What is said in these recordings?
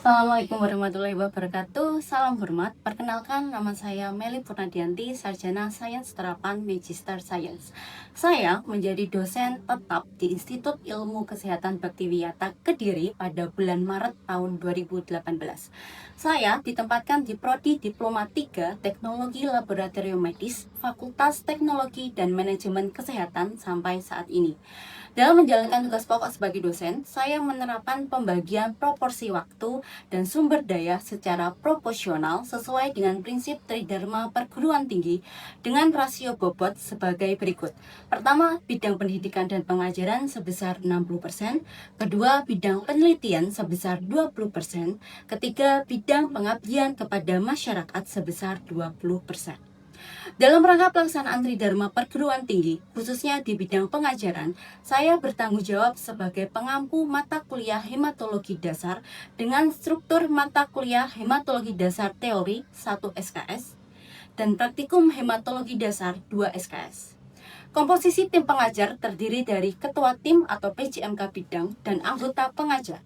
Assalamualaikum warahmatullahi wabarakatuh. Salam hormat. Perkenalkan, nama saya Meli Purnadianti, Sarjana Sains Terapan Magister Science. Saya menjadi dosen tetap di Institut Ilmu Kesehatan Baktiwiyata Kediri pada bulan Maret tahun 2018. Saya ditempatkan di Prodi Diploma 3 Teknologi Laboratorium Medis, Fakultas Teknologi dan Manajemen Kesehatan sampai saat ini. Dalam menjalankan tugas pokok sebagai dosen, saya menerapkan pembagian proporsi waktu dan sumber daya secara proporsional sesuai dengan prinsip Tridharma perguruan tinggi dengan rasio bobot sebagai berikut. Pertama, bidang pendidikan dan pengajaran sebesar 60%, kedua, bidang penelitian sebesar 20%, ketiga, bidang pengabdian kepada masyarakat sebesar 20%. Dalam rangka pelaksanaan Tridharma perguruan tinggi, khususnya di bidang pengajaran, saya bertanggung jawab sebagai pengampu mata kuliah hematologi dasar dengan struktur mata kuliah hematologi dasar teori 1 SKS dan praktikum hematologi dasar 2 SKS. Komposisi tim pengajar terdiri dari ketua tim atau PJMK bidang dan anggota pengajar.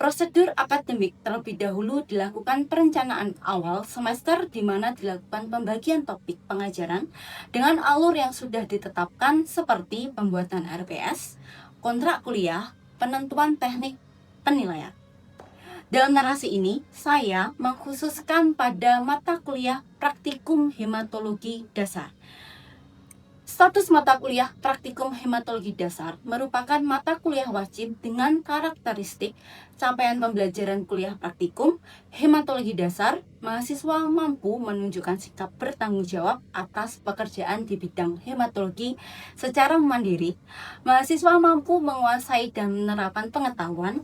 Prosedur akademik terlebih dahulu dilakukan perencanaan awal semester di mana dilakukan pembagian topik pengajaran dengan alur yang sudah ditetapkan seperti pembuatan RPS, kontrak kuliah, penentuan teknik penilaian. Dalam narasi ini, saya mengkhususkan pada mata kuliah praktikum hematologi dasar. Status mata kuliah praktikum hematologi dasar merupakan mata kuliah wajib dengan karakteristik capaian pembelajaran kuliah praktikum hematologi dasar. Mahasiswa mampu menunjukkan sikap bertanggung jawab atas pekerjaan di bidang hematologi secara mandiri. Mahasiswa mampu menguasai dan menerapkan pengetahuan,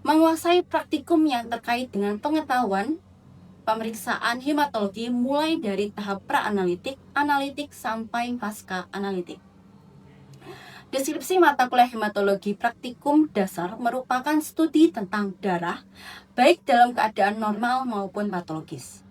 menguasai praktikum yang terkait dengan pengetahuan pemeriksaan hematologi mulai dari tahap pra-analitik, analitik, sampai pasca analitik. Deskripsi mata kuliah hematologi praktikum dasar merupakan studi tentang darah, baik dalam keadaan normal maupun patologis.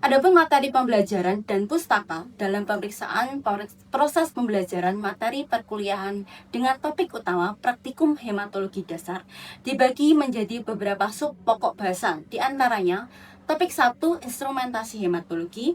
Adapun materi pembelajaran dan pustaka dalam pemeriksaan proses pembelajaran materi perkuliahan dengan topik utama praktikum hematologi dasar dibagi menjadi beberapa sub pokok bahasan, diantaranya topik 1, instrumentasi hematologi.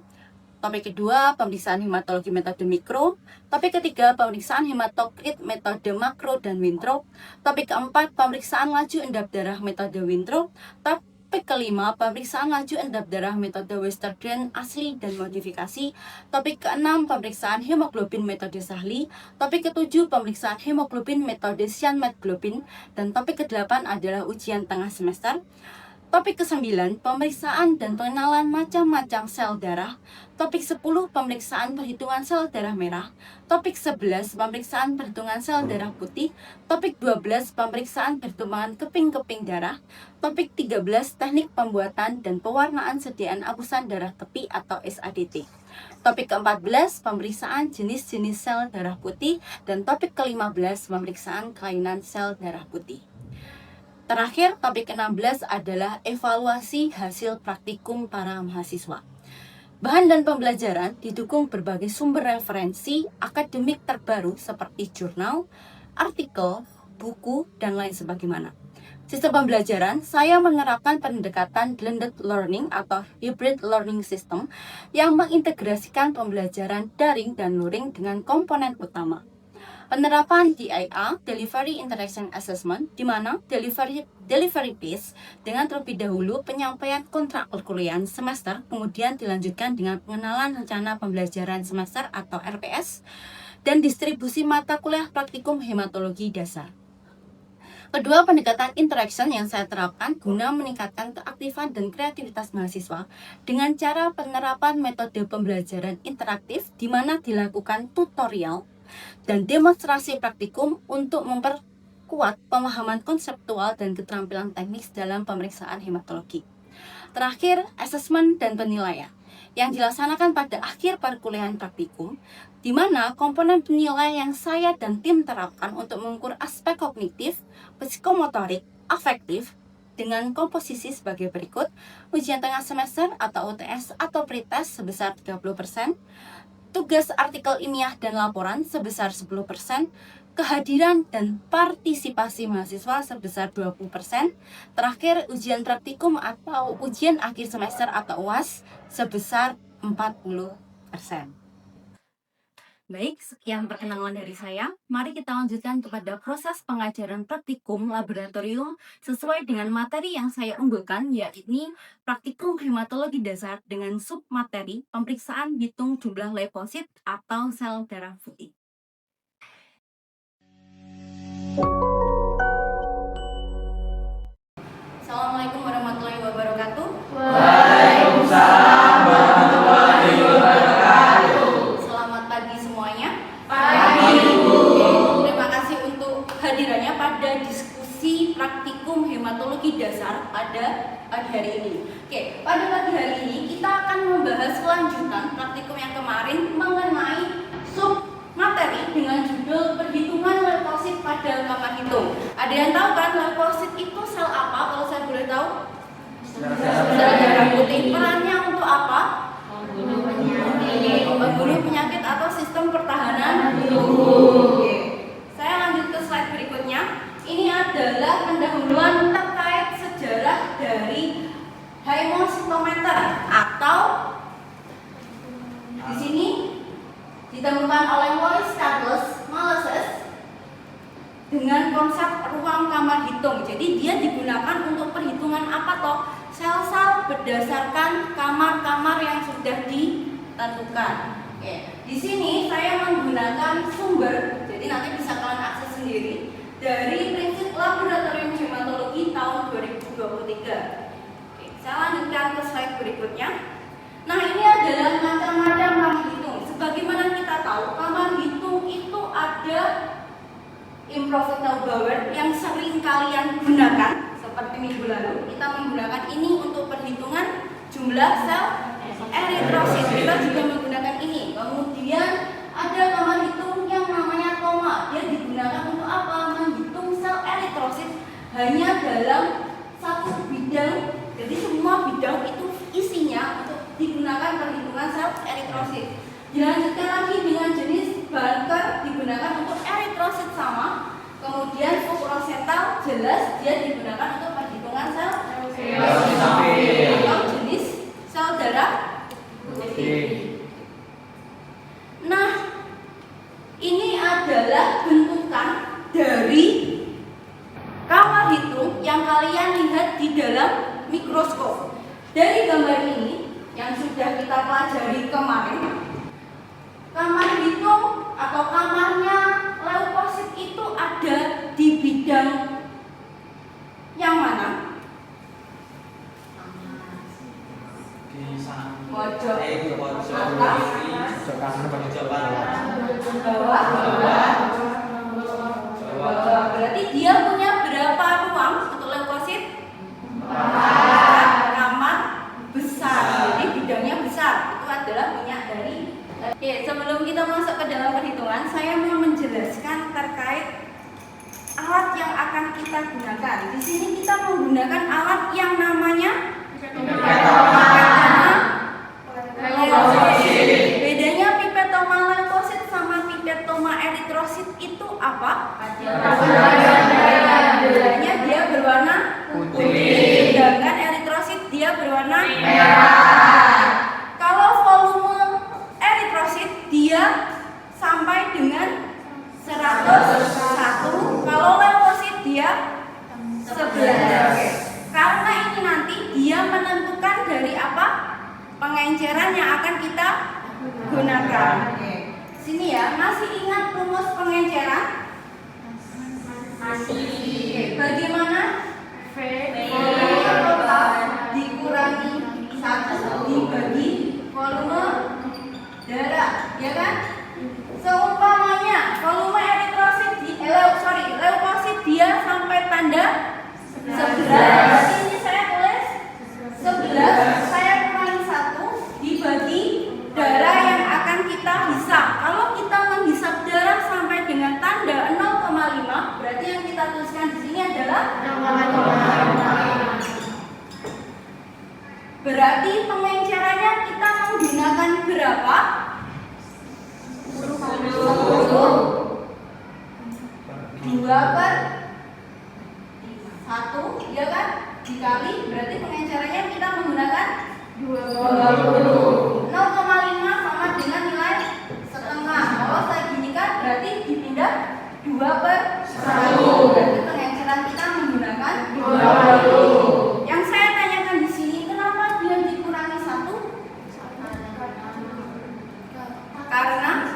Topik kedua, pemeriksaan hematologi metode mikro. Topik ketiga, pemeriksaan hematokrit metode makro dan Winthrop. Topik keempat, pemeriksaan laju endap darah metode Winthrop. Topik kelima, pemeriksaan laju endap darah metode Westergren asli dan modifikasi. Topik keenam, pemeriksaan hemoglobin metode Sahli. Topik ketujuh, pemeriksaan hemoglobin metode cyanmedglobin. Dan topik kedelapan adalah ujian tengah semester. Topik ke-9, pemeriksaan dan pengenalan macam-macam sel darah. Topik 10, pemeriksaan perhitungan sel darah merah. Topik 11, pemeriksaan perhitungan sel darah putih. Topik 12, pemeriksaan pertumbuhan keping-keping darah. Topik 13, teknik pembuatan dan pewarnaan sediaan apusan darah tepi atau SADT. Topik ke-14, pemeriksaan jenis-jenis sel darah putih. Dan topik ke-15, pemeriksaan kelainan sel darah putih. Terakhir, topik ke-16 adalah evaluasi hasil praktikum para mahasiswa. Bahan dan pembelajaran didukung berbagai sumber referensi akademik terbaru seperti jurnal, artikel, buku, dan lain sebagaimana. Sistem pembelajaran, saya menerapkan pendekatan blended learning atau hybrid learning system yang mengintegrasikan pembelajaran daring dan luring dengan komponen utama. Penerapan DIA, Delivery Interaction Assessment, di mana delivery piece dengan terlebih dahulu penyampaian kontrak perkuliahan semester, kemudian dilanjutkan dengan pengenalan rencana pembelajaran semester atau RPS, dan distribusi mata kuliah praktikum hematologi dasar. Kedua, pendekatan interaction yang saya terapkan guna meningkatkan keaktifan dan kreativitas mahasiswa dengan cara penerapan metode pembelajaran interaktif di mana dilakukan tutorial dan demonstrasi praktikum untuk memperkuat pemahaman konseptual dan keterampilan teknis dalam pemeriksaan hematologi. Terakhir, asesmen dan penilaian yang dilaksanakan pada akhir perkuliahan praktikum, di mana komponen penilaian yang saya dan tim terapkan untuk mengukur aspek kognitif, psikomotorik, afektif, dengan komposisi sebagai berikut: ujian tengah semester atau UTS atau pretest sebesar 30%, tugas artikel ilmiah dan laporan sebesar 10%, kehadiran dan partisipasi mahasiswa sebesar 20%, terakhir ujian praktikum atau ujian akhir semester atau UAS sebesar 40%. Baik, sekian perkenalan dari saya. Mari kita lanjutkan kepada proses pengajaran praktikum laboratorium sesuai dengan materi yang saya unggulkan, yaitu praktikum hematologi dasar dengan submateri pemeriksaan hitung jumlah leukosit atau sel darah putih. Assalamualaikum warahmatullahi wabarakatuh. Waalaikumsalam warahmatullahi wabarakatuh. Selamat pagi semuanya. Pagi, Bu. Terima kasih untuk hadirannya pada diskusi praktikum hematologi dasar pada pagi hari ini. Oke, pada pagi hari ini kita akan membahas kelanjutan praktikum yang kemarin mengenai submateri dengan judul perhitungan leukosit pada kamar hitung. Ada yang tahu kan leukosit itu sel apa? Kalau saya boleh tahu? Sel darah putih. Perannya untuk apa? Membunuh penyakit atau sistem pertahanan tubuh. Saya lanjut ke slide berikutnya. Ini adalah pendahuluan terkait sejarah dari hemositometer atau di sini ditemukan oleh Wallis Carlos Maleses dengan konsep ruang kamar hitung. Jadi dia digunakan untuk perhitungan apa toh? Sel-sel berdasarkan kamar-kamar yang sudah ditentukan. Oke. Di sini saya menggunakan sumber, jadi nanti bisa kalian akses sendiri dari prinsip laboratorium hematologi tahun 2023. Oke, saya lanjutkan ke slide berikutnya. Nah, ini adalah macam-macam kamar hitung. Sebagaimana kita tahu, kamar hitung itu ada improved Neubauer yang sering kalian gunakan. Seperti minggu lalu, kita menggunakan ini untuk perhitungan jumlah sel eritrosit. Kita juga menggunakan ini. Kemudian ada kamar hitung yang namanya TOMA. Dia digunakan untuk apa? Menghitung sel eritrosit hanya dalam satu bidang. Jadi semua bidang itu isinya untuk digunakan perhitungan sel eritrosit. Dilanjutkan lagi dengan jenis Barker digunakan untuk eritrosit sama. Kemudian subrosental jelas dia digunakan untuk perhitungan sel atau jenis sel darah putih. Nah, ini adalah bentukan dari kamar hitung yang kalian lihat di dalam mikroskop. Dari gambar ini yang sudah kita pelajari kemarin, kamar hitung atau kamarnya leukosit itu ada di bidang yang mana? Pojok atas, bawah. Berarti dia punya berapa ruang untuk leukosit? Kamar besar. Jadi bidangnya besar. Itu adalah punya dari. Oke, sebelum kita masuk ke dalam perhitungan, saya mau menjelaskan terkait alat yang akan kita gunakan. Di sini kita menggunakan alat yang namanya pipetoma leukosit. Bedanya pipetoma leukosit sama pipetoma eritrosit itu apa? Bedanya dia berwarna putih, sedangkan eritrosit dia berwarna merah. Kalau volume eritrosit dia sampai dengan 101, kalau leukosit dia 11. Karena ini nanti dia menentukan dari apa pengenceran yang akan kita gunakan. Sini ya, masih ingat rumus pengenceran? Masih. Bagaimana? V total dikurangi 1 dibagi volume darah, ya kan? Seumpamanya volume eritrosit leukosit dia sampai tanda 11. Berarti ini saya tulis 11, saya kurangi 1 dibagi darah yang akan kita hisap. Kalau kita menghisap darah sampai dengan tanda 0,5, berarti yang kita tuliskan di sini adalah 0,5. Berarti pengencerannya kita menggunakan berapa? 2/1, ya kan? Dikali, berarti pengencerannya kita menggunakan 20. 0,5 sama dengan nilai setengah. Kalau saya ginikan berarti dipindah 2/1. Berarti pengenceran kita menggunakan 20. Yang saya tanyakan di sini, kenapa dia dikurangi 1? Karena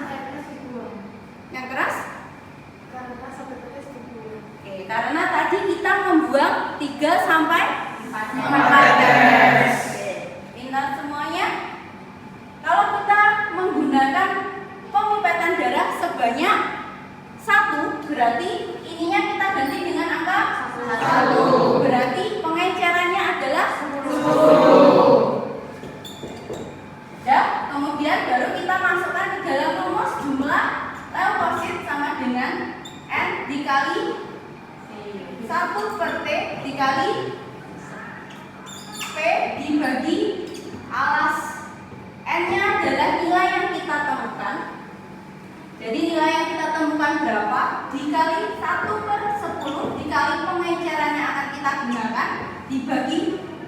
yang keras? Oke, karena tadi kita membuang 3 sampai 4 tetes. Pintar semuanya. Kalau kita menggunakan pemipetan darah sebanyak 1, berarti ininya kita ganti dengan angka 1. Berarti pengencerannya adalah 10. Ya, kemudian baru kita masukkan ke dalam rumus jumlah leukosit sama dengan N dikali 1/T dikali P dibagi alas. N-nya adalah nilai yang kita temukan. Jadi nilai yang kita temukan berapa? Dikali 1/10 dikali pengencerannya akan kita gunakan dibagi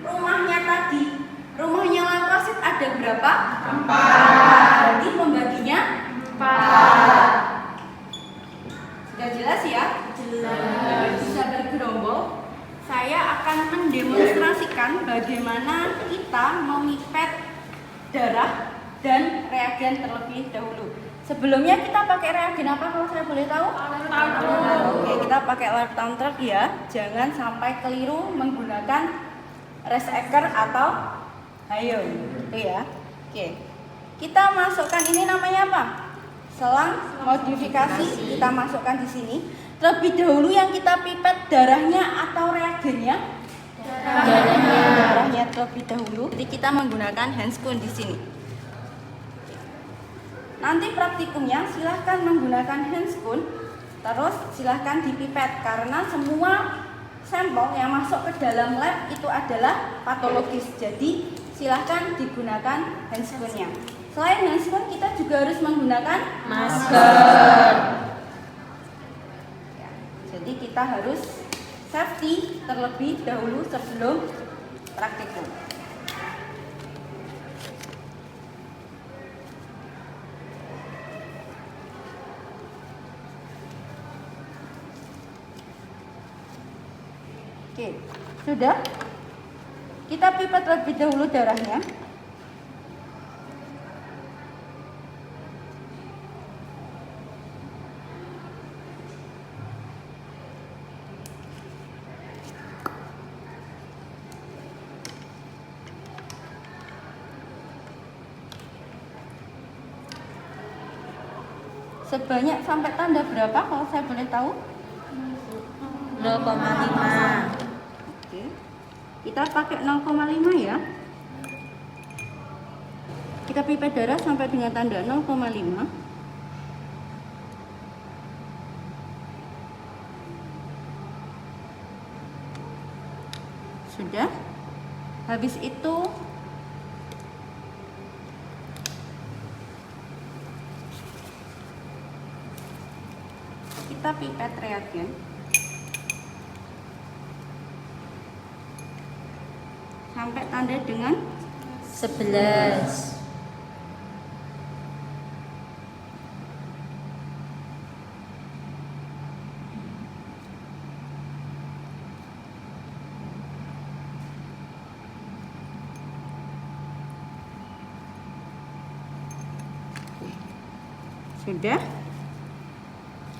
rumahnya tadi. Rumahnya leukosit ada berapa? 4. Berarti pembaginya 4. Sudah jelas ya? Jelas. Bisa bergerombol. Saya akan mendemonstrasikan bagaimana kita memipet darah dan reagen terlebih dahulu. Sebelumnya kita pakai reagen apa kalau saya boleh tahu? Oke, kita pakai lab tantrek ya. Jangan sampai keliru menggunakan Resecker atau Hayo. Itu ya. Oke. Kita masukkan ini namanya apa? Selang modifikasi. Kita masukkan di sini. Terlebih dahulu yang kita pipet darahnya atau reagennya? Darahnya terlebih dahulu. Jadi kita menggunakan handscoon di sini. Nanti praktikumnya silahkan menggunakan handscoon, terus silahkan dipipet karena semua sampel yang masuk ke dalam lab itu adalah patologis. Jadi silahkan digunakan handscoonnya. Selain handscoon kita juga harus menggunakan masker. Ya, jadi kita harus safety terlebih dahulu sebelum praktikum. Oke, sudah? Kita pipet terlebih dahulu darahnya. Sebanyak sampai tanda berapa kalau saya boleh tahu? 0,5. Oke. Kita pakai 0,5 ya. Kita pipet darah sampai dengan tanda 0,5. Sudah. Habis itu kita pipet reagen sampai tanda dengan 11. Sudah.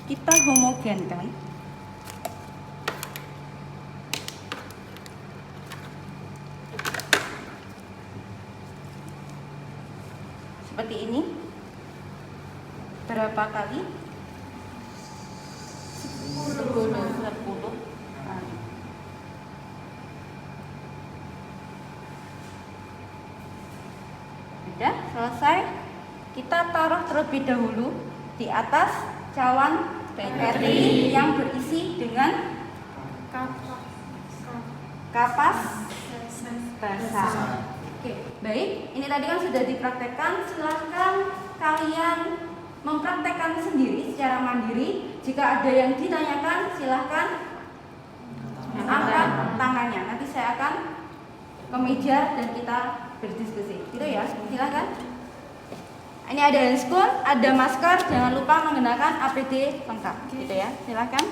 Kita homogenkan. Seperti ini. Berapa kali? 10 kali. Sudah selesai. Kita taruh terlebih dahulu di atas cawan petri yang berisi dengan kapas basah. Oke, baik. Ini tadi kan sudah dipraktekkan. Silahkan kalian mempraktekkan sendiri secara memperkenalkan diri. Jika ada yang ditanyakan, silahkan angkat tangannya. Nanti saya akan ke meja dan kita berdiskusi. Gitu ya, silahkan. Ini ada handscoon, ada masker. Jangan lupa menggunakan APD lengkap. Gitu ya, silahkan.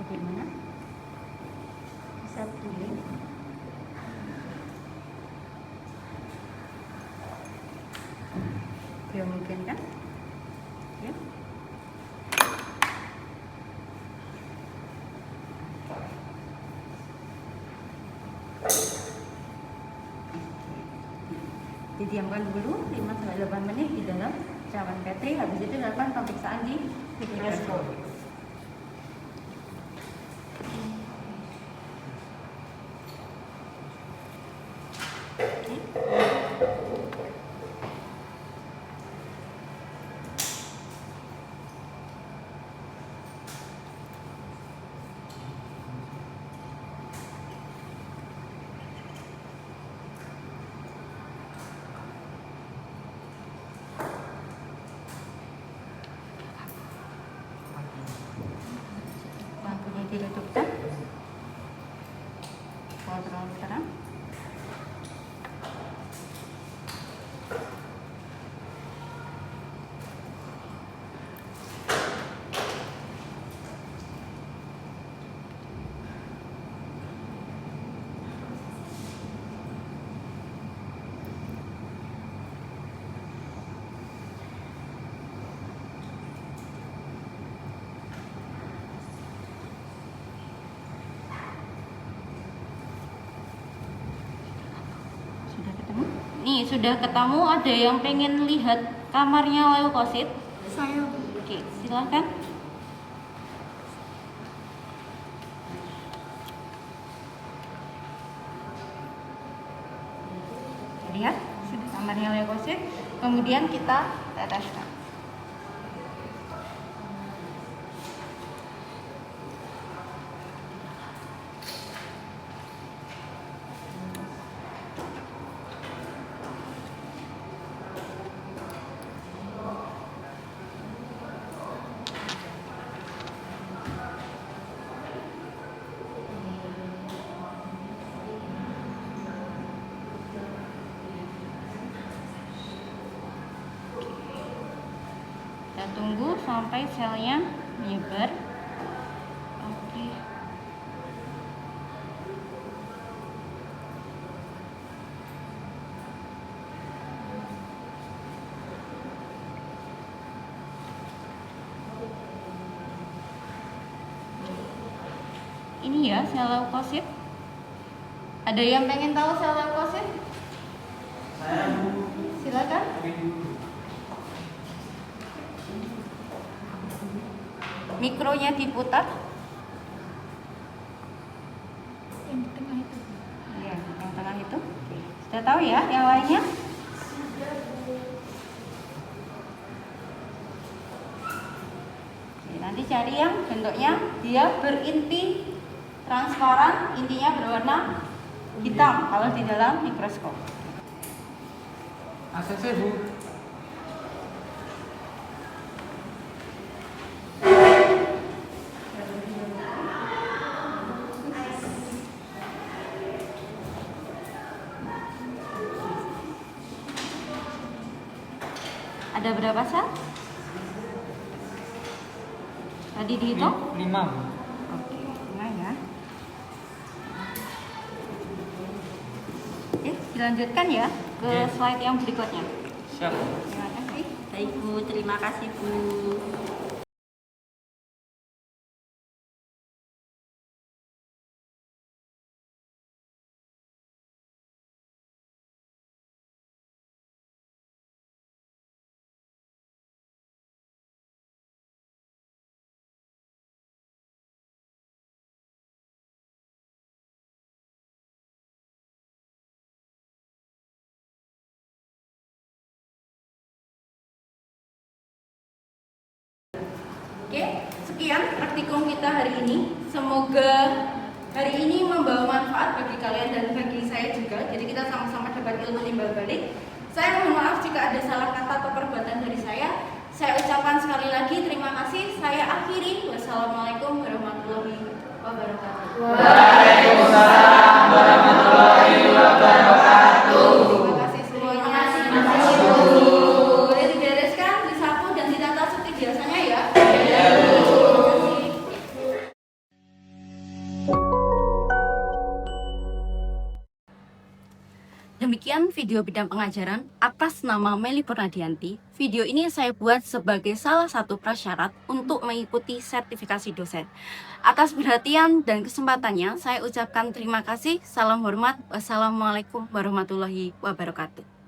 Bagaimana? Bisa pilih. Ya mungkin kan? Ya. Didiamkan dulu 5-8 menit di dalam cawan Petri. Habis itu dilakukan pemeriksaan di mikroskop. Lampunya dihidupkan. Kalau terlalu terang. Sudah ketemu? Nih, sudah ketemu. Ada yang pengen lihat kamarnya leukosit? Saya Oke, silakan. Lihat, sudah kamarnya leukosit. Kemudian kita teteskan. Kita tunggu sampai selnya menyebar. Oke. Ini ya sel leukosit. Ada yang pengen tahu sel leukosit? Silakan. Mikronya diputar. yang di tengah itu. Iya, yang tengah itu. Sudah tahu ya yang lainnya? Oke, nanti cari yang bentuknya dia berinti transparan, intinya berwarna hitam kalau di dalam mikroskop. ACC Bu. Ada berapa sel? Tadi dihitung? 5 Bu. Oke, 5 ya. Oke, dilanjutkan ya ke Oke. slide yang berikutnya. Siap. Terima kasih. Baik Bu, terima kasih Bu. Demikian praktikum kita hari ini. Semoga hari ini membawa manfaat bagi kalian dan bagi saya juga. Jadi kita sama-sama dapat ilmu timbal balik. Saya mohon maaf jika ada salah kata atau perbuatan dari saya. Saya ucapkan sekali lagi terima kasih. Saya akhiri. Wassalamualaikum warahmatullahi wabarakatuh. Waalaikumsalam warahmatullahi wabarakatuh. Terima kasih semuanya. Boleh dibereskan, disapu dan ditata seperti biasanya ya. Demikian video bidang pengajaran atas nama Meli Purnadianti. Video ini saya buat sebagai salah satu prasyarat untuk mengikuti sertifikasi dosen. Atas perhatian dan kesempatannya, saya ucapkan terima kasih. Salam hormat. Wassalamualaikum warahmatullahi wabarakatuh.